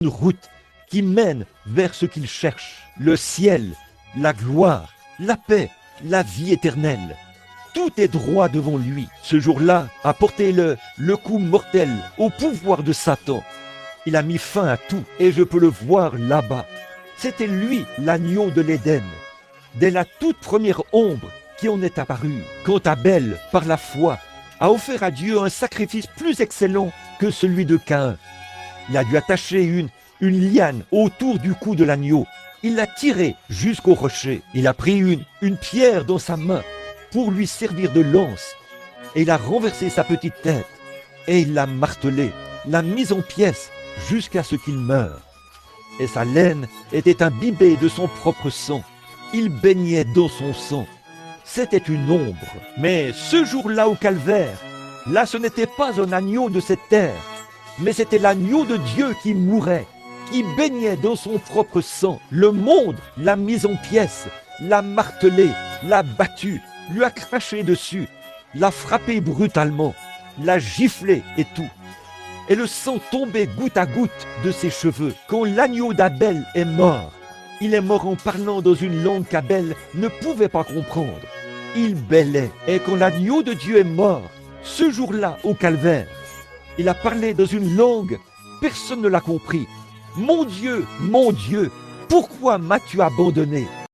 une route qui mène vers ce qu'il cherche, le ciel, la gloire, la paix, la vie éternelle. Tout est droit devant lui. Ce jour-là a porté le coup mortel au pouvoir de Satan. Il a mis fin à tout et je peux le voir là-bas. C'était lui, l'agneau de l'Éden. Dès la toute première ombre qui en est apparue, quand Abel, par la foi, a offert à Dieu un sacrifice plus excellent que celui de Caïn. Il a dû attacher une liane autour du cou de l'agneau. Il l'a tiré jusqu'au rocher. Il a pris une pierre dans sa main pour lui servir de lance. Et il a renversé sa petite tête. Et il l'a martelé, l'a mise en pièces jusqu'à ce qu'il meure. Et sa laine était imbibée de son propre sang. Il baignait dans son sang. C'était une ombre. Mais ce jour-là au calvaire, là ce n'était pas un agneau de cette terre, mais c'était l'agneau de Dieu qui mourait, qui baignait dans son propre sang. Le monde l'a mis en pièces, l'a martelé, l'a battu, lui a craché dessus, l'a frappé brutalement, l'a giflé et tout. Et le sang tombait goutte à goutte de ses cheveux. Quand l'agneau d'Abel est mort, il est mort en parlant dans une langue qu'Abel ne pouvait pas comprendre. Il bêlait. Et quand l'agneau de Dieu est mort, ce jour-là au calvaire, il a parlé dans une langue, personne ne l'a compris. Mon Dieu, pourquoi m'as-tu abandonné?